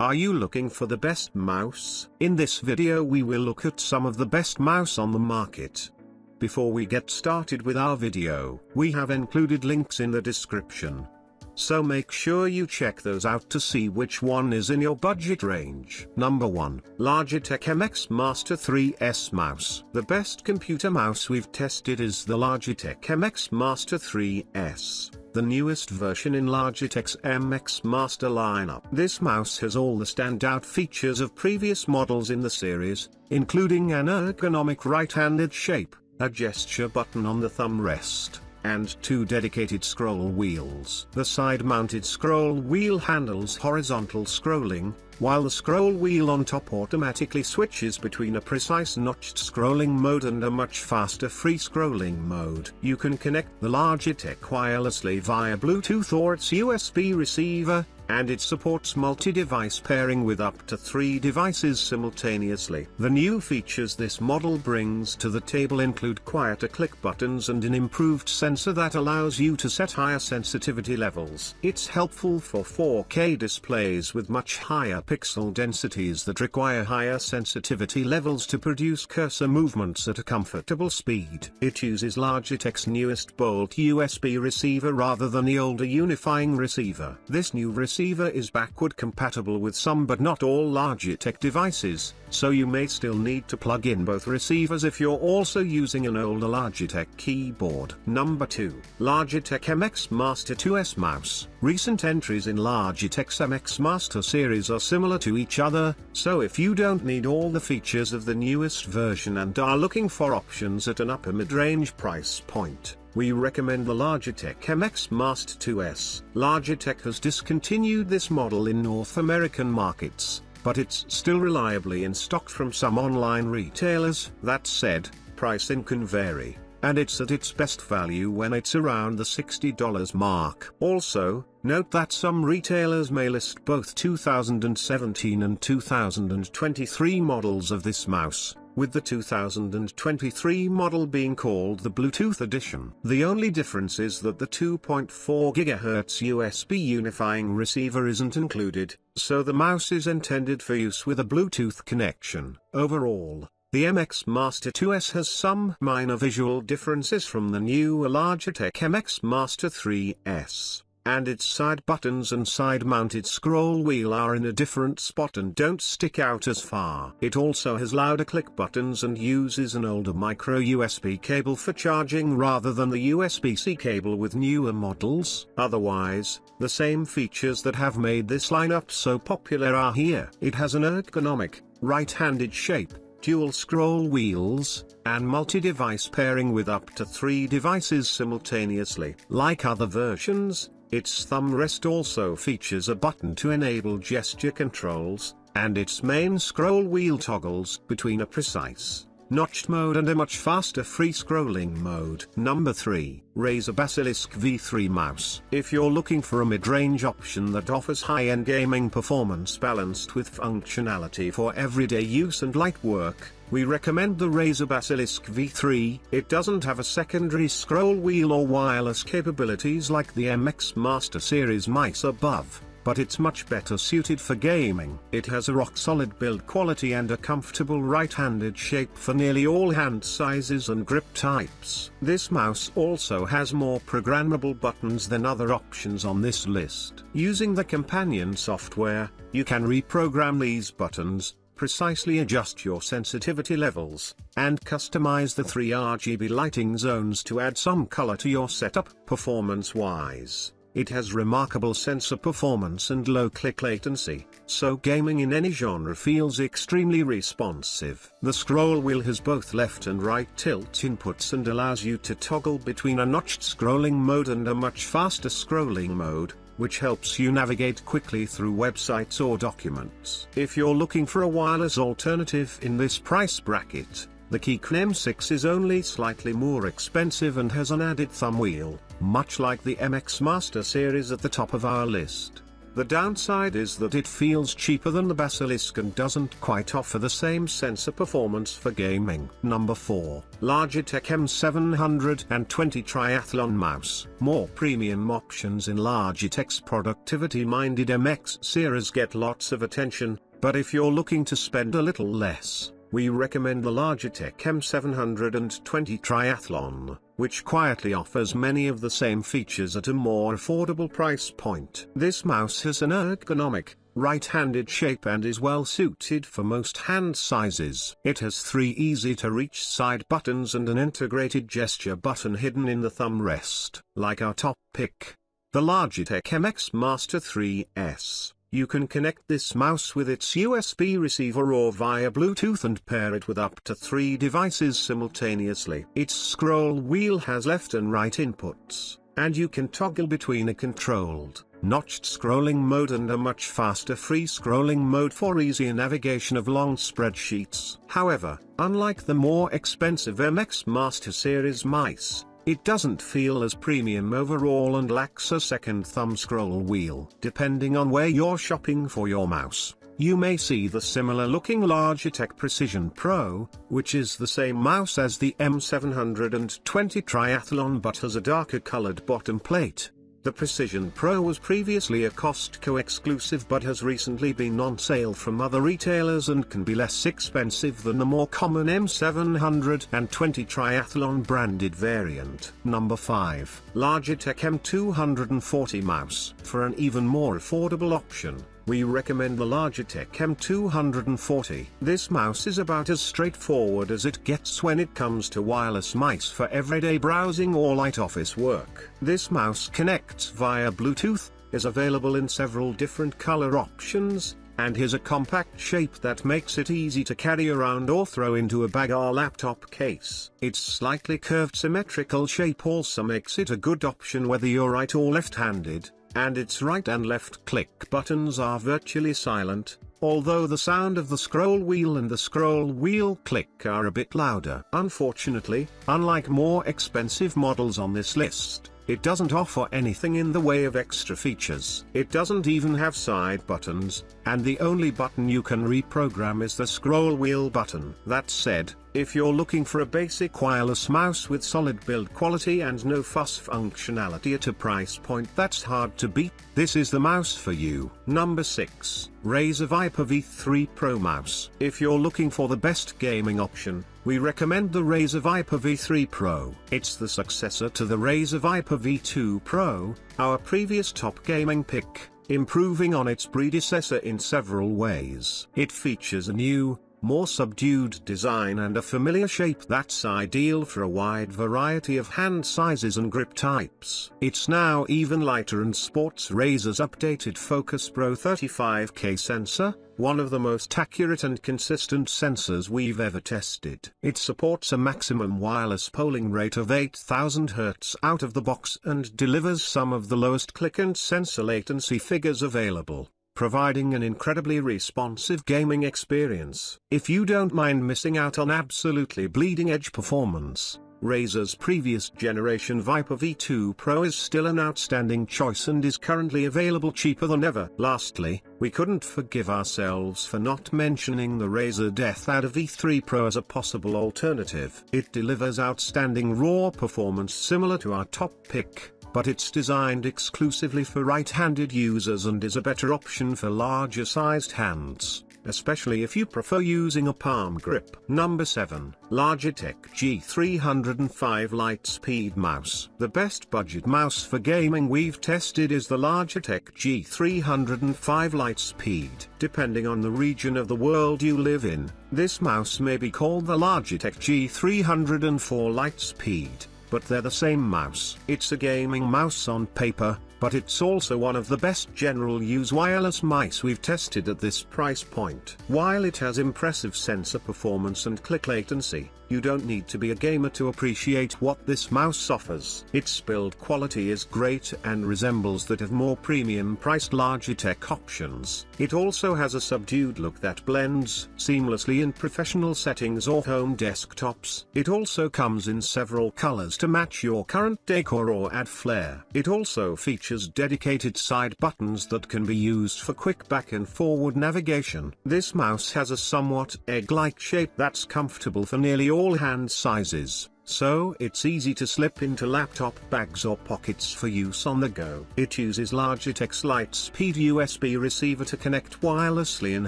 Are you looking for the best mouse? In this video we will look at some of the best mouse on the market. Before we get started with our video, we have included links in the description. So make sure you check those out to see which one is in your budget range. Number 1. Logitech MX Master 3S Mouse. The best computer mouse we've tested is the Logitech MX Master 3S, the newest version in Logitech's MX Master lineup. This mouse has all the standout features of previous models in the series, including an ergonomic right-handed shape, a gesture button on the thumb rest, and 2 dedicated scroll wheels. The side-mounted scroll wheel handles horizontal scrolling, while the scroll wheel on top automatically switches between a precise notched scrolling mode and a much faster free scrolling mode. You can connect the Logitech wirelessly via Bluetooth or its USB receiver, and it supports multi-device pairing with up to 3 devices simultaneously. The new features this model brings to the table include quieter click buttons and an improved sensor that allows you to set higher sensitivity levels. It's helpful for 4K displays with much higher pixel densities that require higher sensitivity levels to produce cursor movements at a comfortable speed. It uses Logitech's newest Bolt USB receiver rather than the older unifying receiver. This new receiver is backward compatible with some but not all Logitech devices, so you may still need to plug in both receivers if you're also using an older Logitech keyboard. Number 2. Logitech MX Master 2S Mouse. Recent entries in Logitech's MX Master series are similar to each other, so if you don't need all the features of the newest version and are looking for options at an upper mid-range price point, we recommend the Logitech MX Master 2S. Logitech has discontinued this model in North American markets, but it's still reliably in stock from some online retailers. That said, pricing can vary, and it's at its best value when it's around the $60 mark. Also, note that some retailers may list both 2017 and 2023 models of this mouse, with the 2023 model being called the Bluetooth edition. The only difference is that the 2.4 GHz USB unifying receiver isn't included, so the mouse is intended for use with a Bluetooth connection. Overall, the MX Master 2S has some minor visual differences from the newer Logitech MX Master 3S. And its side buttons and side-mounted scroll wheel are in a different spot and don't stick out as far. It also has louder click buttons and uses an older micro USB cable for charging rather than the USB-C cable with newer models. Otherwise, the same features that have made this lineup so popular are here. It has an ergonomic, right-handed shape, dual scroll wheels, and multi-device pairing with up to 3 devices simultaneously. Like other versions, its thumb rest also features a button to enable gesture controls, and its main scroll wheel toggles between a precise, notched mode and a much faster free scrolling mode. Number 3. Razer Basilisk V3 Mouse. If you're looking for a mid-range option that offers high-end gaming performance balanced with functionality for everyday use and light work, we recommend the Razer Basilisk V3. It doesn't have a secondary scroll wheel or wireless capabilities like the MX Master series mice above, but it's much better suited for gaming. It has a rock-solid build quality and a comfortable right-handed shape for nearly all hand sizes and grip types. This mouse also has more programmable buttons than other options on this list. Using the companion software, you can reprogram these buttons, precisely adjust your sensitivity levels, and customize the 3 RGB lighting zones to add some color to your setup. Performance-wise, it has remarkable sensor performance and low click latency, so gaming in any genre feels extremely responsive. The scroll wheel has both left and right tilt inputs and allows you to toggle between a notched scrolling mode and a much faster scrolling mode, which helps you navigate quickly through websites or documents. If you're looking for a wireless alternative in this price bracket, the Keycon M6 is only slightly more expensive and has an added thumb wheel, much like the MX Master series at the top of our list. The downside is that it feels cheaper than the Basilisk and doesn't quite offer the same sensor performance for gaming. Number 4. Logitech M720 Triathlon Mouse. More premium options in Logitech's productivity-minded MX series get lots of attention, but if you're looking to spend a little less, we recommend the Logitech M720 Triathlon, which quietly offers many of the same features at a more affordable price point. This mouse has an ergonomic, right-handed shape and is well suited for most hand sizes. It has 3 easy-to-reach side buttons and an integrated gesture button hidden in the thumb rest. Like our top pick, the Logitech MX Master 3S. You can connect this mouse with its USB receiver or via Bluetooth and pair it with up to 3 devices simultaneously. Its scroll wheel has left and right inputs, and you can toggle between a controlled, notched scrolling mode and a much faster free scrolling mode for easier navigation of long spreadsheets. However, unlike the more expensive MX Master Series mice, it doesn't feel as premium overall and lacks a second thumb scroll wheel. Depending on where you're shopping for your mouse, you may see the similar-looking Logitech Precision Pro, which is the same mouse as the M720 Triathlon but has a darker colored bottom plate. The Precision Pro was previously a Costco exclusive but has recently been on sale from other retailers and can be less expensive than the more common M720 Triathlon branded variant. Number 5. Logitech M240 Mouse. For an even more affordable option, we recommend the Logitech M240. This mouse is about as straightforward as it gets when it comes to wireless mice for everyday browsing or light office work. This mouse connects via Bluetooth, is available in several different color options, and has a compact shape that makes it easy to carry around or throw into a bag or laptop case. Its slightly curved symmetrical shape also makes it a good option whether you're right or left-handed, and its right and left click buttons are virtually silent, although the sound of the scroll wheel and the scroll wheel click are a bit louder. Unfortunately, unlike more expensive models on this list, it doesn't offer anything in the way of extra features. It doesn't even have side buttons, and the only button you can reprogram is the scroll wheel button. That said, if you're looking for a basic wireless mouse with solid build quality and no fuss functionality at a price point that's hard to beat, this is the mouse for you. Number 6. Razer Viper V3 Pro Mouse. If you're looking for the best gaming option, we recommend the Razer Viper V3 Pro. It's the successor to the Razer Viper V2 Pro, our previous top gaming pick, improving on its predecessor in several ways. It features a new, more subdued design and a familiar shape that's ideal for a wide variety of hand sizes and grip types. It's now even lighter and sports Razer's updated Focus Pro 35K sensor, one of the most accurate and consistent sensors we've ever tested. It supports a maximum wireless polling rate of 8000 Hz out of the box and delivers some of the lowest click and sensor latency figures available, providing an incredibly responsive gaming experience. If you don't mind missing out on absolutely bleeding-edge performance, Razer's previous generation Viper V2 Pro is still an outstanding choice and is currently available cheaper than ever. Lastly, we couldn't forgive ourselves for not mentioning the Razer DeathAdder V3 Pro as a possible alternative. It delivers outstanding raw performance similar to our top pick, but it's designed exclusively for right-handed users and is a better option for larger-sized hands, especially if you prefer using a palm grip. Number 7. Logitech G305 LIGHTSPEED Mouse. The best budget mouse for gaming we've tested is the Logitech G305 LIGHTSPEED. Depending on the region of the world you live in, this mouse may be called the Logitech G304 LIGHTSPEED, but they're the same mouse. It's a gaming mouse on paper, but it's also one of the best general-use wireless mice we've tested at this price point. While it has impressive sensor performance and click latency, You don't need to be a gamer to appreciate what this mouse offers. Its build quality is great and resembles that of more premium-priced Logitech options. It also has a subdued look that blends seamlessly in professional settings or home desktops. It also comes in several colors to match your current decor or add flair. It also features dedicated side buttons that can be used for quick back and forward navigation. This mouse has a somewhat egg-like shape that's comfortable for nearly all hand sizes, so it's easy to slip into laptop bags or pockets for use on the go. It uses Logitech's LIGHTSPEED USB receiver to connect wirelessly and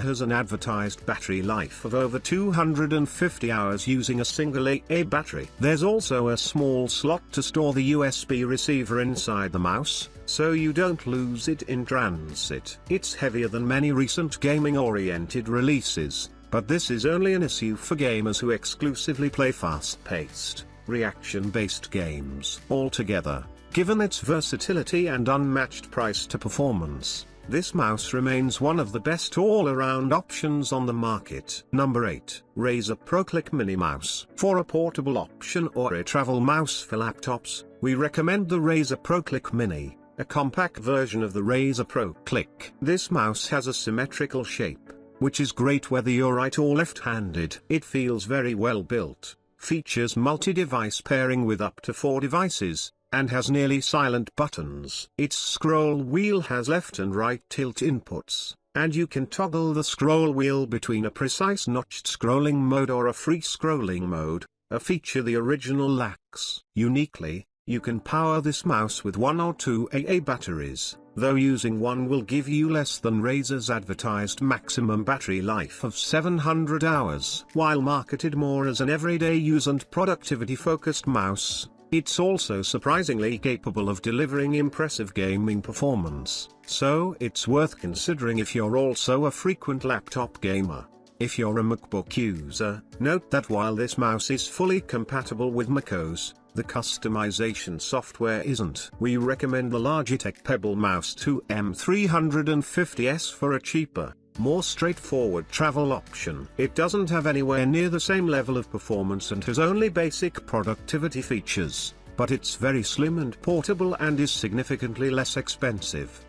has an advertised battery life of over 250 hours using a single AA battery. There's also a small slot to store the USB receiver inside the mouse, so you don't lose it in transit. It's heavier than many recent gaming-oriented releases, but this is only an issue for gamers who exclusively play fast-paced, reaction-based games. Altogether, given its versatility and unmatched price to performance, this mouse remains one of the best all-around options on the market. Number 8. Razer ProClick Mini Mouse. For a portable option or a travel mouse for laptops, we recommend the Razer ProClick Mini, a compact version of the Razer ProClick. This mouse has a symmetrical shape, which is great whether you're right or left-handed. It feels very well built, features multi-device pairing with up to 4 devices, and has nearly silent buttons. Its scroll wheel has left and right tilt inputs, and you can toggle the scroll wheel between a precise notched scrolling mode or a free scrolling mode, a feature the original lacks. Uniquely, you can power this mouse with 1 or 2 AA batteries, though using one will give you less than Razer's advertised maximum battery life of 700 hours. While marketed more as an everyday use and productivity-focused mouse, it's also surprisingly capable of delivering impressive gaming performance, so it's worth considering if you're also a frequent laptop gamer. If you're a MacBook user, note that while this mouse is fully compatible with macOS, the customization software isn't. We recommend the Logitech Pebble Mouse 2 M350S for a cheaper, more straightforward travel option. It doesn't have anywhere near the same level of performance and has only basic productivity features, but it's very slim and portable and is significantly less expensive.